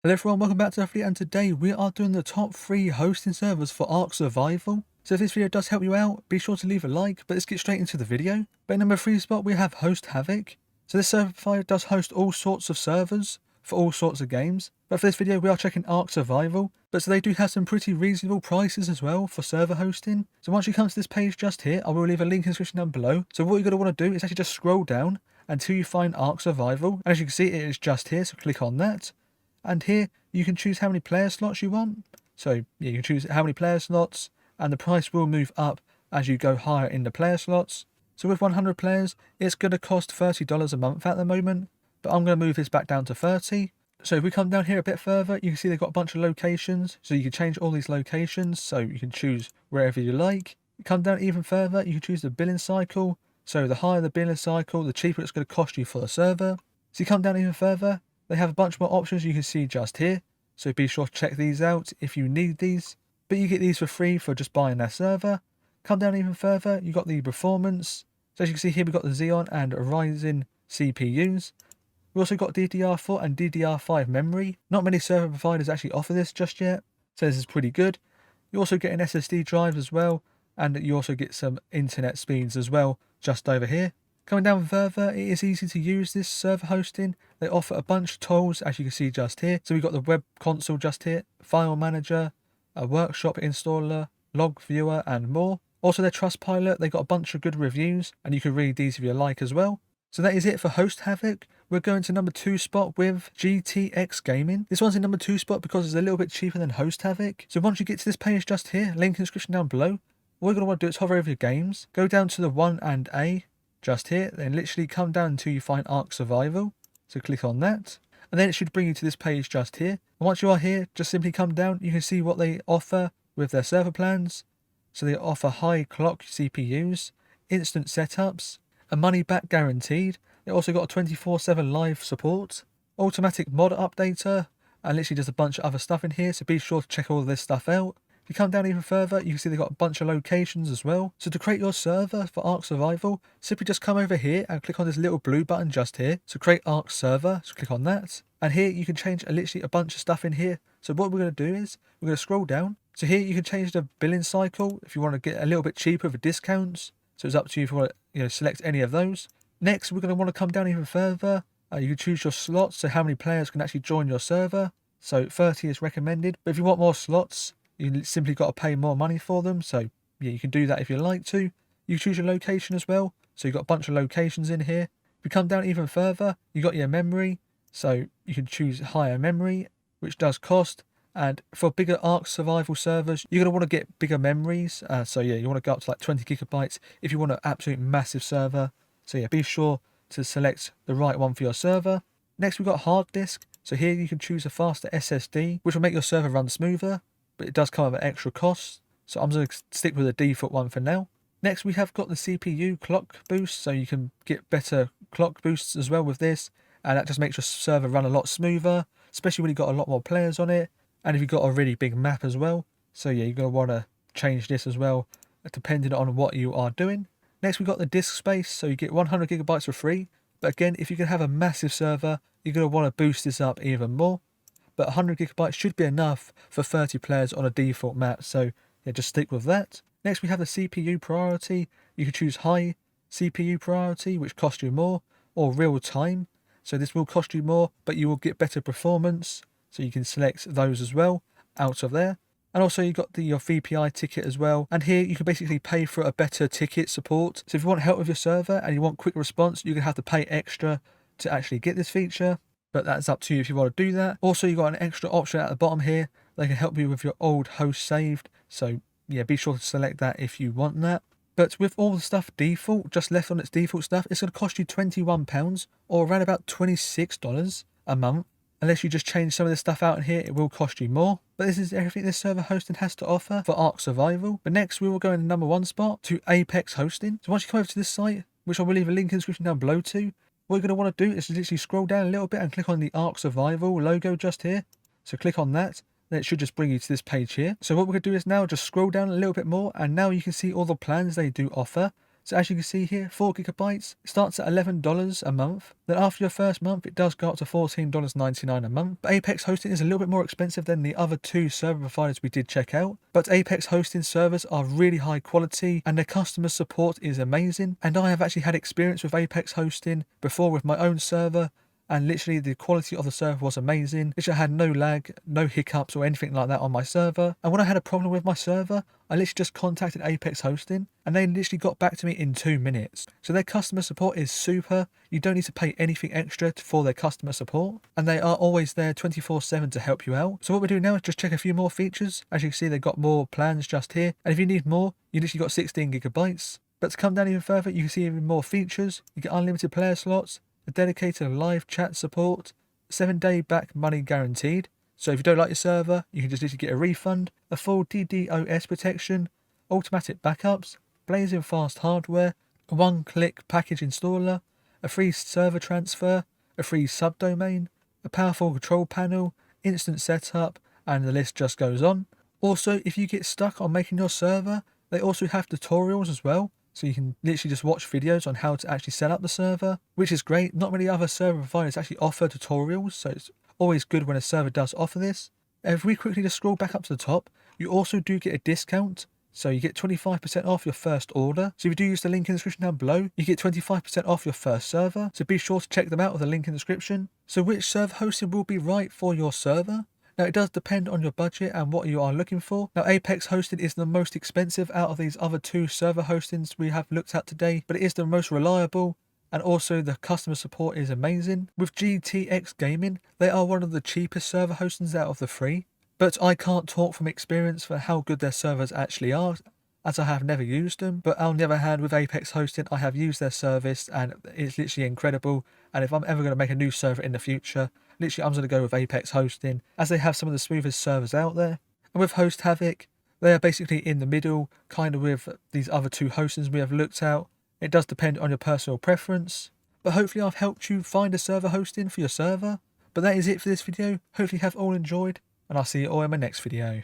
Hello everyone, welcome back to the video, and today we are doing the top 3 hosting servers for ARK Survival. So if this video does help you out, be sure to leave a like, but let's get straight into the video. But in number 3 spot we have host Havoc. So this server provider does host all sorts of servers for all sorts of games. But for this video we are checking ARK Survival, but so they do have some pretty reasonable prices as well for server hosting. So once you come to this page just here, I will leave a link in the description down below. So what you're going to want to do is actually just scroll down until you find ARK Survival. And as you can see, it is just here, so click on that. And here you can choose how many player slots you want. So yeah, you can choose how many player slots, and the price will move up as you go higher in the player slots. So with 100 players, it's going to cost $30 a month at the moment, but I'm going to move this back down to 30. So if we come down here a bit further, you can see they've got a bunch of locations. So you can change all these locations, so you can choose wherever you like. You come down even further, you can choose the billing cycle. So the higher the billing cycle, the cheaper it's going to cost you for the server. So you come down even further, they have a bunch more options you can see just here, so be sure to check these out if you need these. But you get these for free for just buying their server. Come down even further, you got the performance. So as you can see here, we've got the Xeon and Ryzen CPUs. We've also got DDR4 and DDR5 memory. Not many server providers actually offer this just yet, so this is pretty good. You also get an SSD drive as well, and you also get some internet speeds as well just over here. Coming down further, it is easy to use this server hosting. They offer a bunch of tools, as you can see just here. So we've got the web console just here, file manager, a workshop installer, log viewer, and more. Also their Trustpilot, they got a bunch of good reviews, and you can read these if you like as well. So that is it for host Havoc. We're going to number 2 spot with GTX Gaming. This one's in number 2 spot because it's a little bit cheaper than host Havoc. So once you get to this page just here, link in the description down below, all you're going to want to do is hover over your games, go down to the 1 and A, just here, then literally come down until you find ARK Survival. So click on that, and then it should bring you to this page just here. And once you are here, just simply come down. You can see what they offer with their server plans. So they offer high clock CPUs, instant setups, a money back guaranteed. They also got a 24/7 live support, automatic mod updater, and literally just a bunch of other stuff in here. So be sure to check all of this stuff out. If you come down even further, you can see they've got a bunch of locations as well. So to create your server for ARK Survival, simply just come over here and click on this little blue button just here. So create ARK server, so click on that. And here you can change literally a bunch of stuff in here. So what we're going to do is, we're going to scroll down. So here you can change the billing cycle if you want to get a little bit cheaper with discounts. So it's up to you if you want to select any of those. Next, we're going to want to come down even further. You can choose your slots, so how many players can actually join your server. So 30 is recommended, but if you want more slots, you simply got to pay more money for them. So yeah, you can do that if you like to. You choose your location as well. So you've got a bunch of locations in here. If you come down even further, you got your memory. So you can choose higher memory, which does cost. And for bigger ARK Survival servers, you're going to want to get bigger memories. So yeah, you want to go up to like 20 gigabytes if you want an absolute massive server. So yeah, be sure to select the right one for your server. Next, we've got hard disk. So here you can choose a faster SSD, which will make your server run smoother, but it does come at an extra cost. So I'm going to stick with the default one for now. Next, we have got the CPU clock boost, so you can get better clock boosts as well with this, and that just makes your server run a lot smoother, especially when you've got a lot more players on it, and if you've got a really big map as well. So yeah, you're going to want to change this as well, depending on what you are doing. Next, we've got the disk space, so you get 100 gigabytes for free, but again, if you can have a massive server, you're going to want to boost this up even more. But 100 gigabytes should be enough for 30 players on a default map, so yeah, just stick with that. Next, we have the CPU priority. You can choose high CPU priority, which costs you more, or real time. So this will cost you more, but you will get better performance. So you can select those as well out of there. And also you got your VPI ticket as well. And here you can basically pay for a better ticket support. So if you want help with your server and you want quick response, you're going to have to pay extra to actually get this feature. But that's up to you if you want to do that. Also, you got an extra option at the bottom here. They can help you with your old host saved. So yeah, be sure to select that if you want that. But with all the stuff default, just left on its default stuff, it's going to cost you £21 or around about $26 a month. Unless you just change some of this stuff out in here, it will cost you more. But this is everything this server hosting has to offer for ARK Survival. But next, we will go in the number 1 spot to Apex Hosting. So once you come over to this site, which I will leave a link in the description down below to, what you're going to want to do is literally scroll down a little bit and click on the ARK Survival logo just here. So click on that. Then it should just bring you to this page here. So what we're going to do is now just scroll down a little bit more, and now you can see all the plans they do offer. So as you can see here, 4 gigabytes starts at $11 a month. Then after your first month, it does go up to $14.99 a month. But Apex hosting is a little bit more expensive than the other 2 server providers we did check out. But Apex hosting servers are really high quality and their customer support is amazing. And I have actually had experience with Apex hosting before with my own server. And literally the quality of the server was amazing. Literally I had no lag, no hiccups or anything like that on my server. And when I had a problem with my server, I literally just contacted Apex Hosting and they literally got back to me in 2 minutes. So their customer support is super. You don't need to pay anything extra for their customer support. And they are always there 24/7 to help you out. So what we're doing now is just check a few more features. As you can see, they've got more plans just here. And if you need more, you literally got 16 gigabytes. But to come down even further, you can see even more features. You get unlimited player slots, a dedicated live chat support, 7-day back money guaranteed. So if you don't like your server, you can just literally get a refund, a full DDoS protection, automatic backups, blazing fast hardware, a one-click package installer, a free server transfer, a free subdomain, a powerful control panel, instant setup, and the list just goes on. Also, if you get stuck on making your server, they also have tutorials as well. So you can literally just watch videos on how to actually set up the server, which is great. Not many other server providers actually offer tutorials, so it's always good when a server does offer this. If we quickly just scroll back up to the top, you also do get a discount. So you get 25% off your first order. So if you do use the link in the description down below, you get 25% off your first server. So be sure to check them out with the link in the description. So which server hosting will be right for your server? Now it does depend on your budget and what you are looking for. Now Apex hosting is the most expensive out of these other 2 server hostings we have looked at today, but it is the most reliable and also the customer support is amazing. With GTX Gaming, they are one of the cheapest server hostings out of the 3, but I can't talk from experience for how good their servers actually are, as I have never used them. But on the other hand, with Apex hosting, I have used their service and it's literally incredible. And if I'm ever going to make a new server in the future, literally I'm going to go with Apex hosting, as they have some of the smoothest servers out there. And with Host Havoc, they are basically in the middle, kind of with these other 2 hostings we have looked at. It does depend on your personal preference, but hopefully I've helped you find a server hosting for your server. But that is it for this video. Hopefully you have all enjoyed, and I'll see you all in my next video.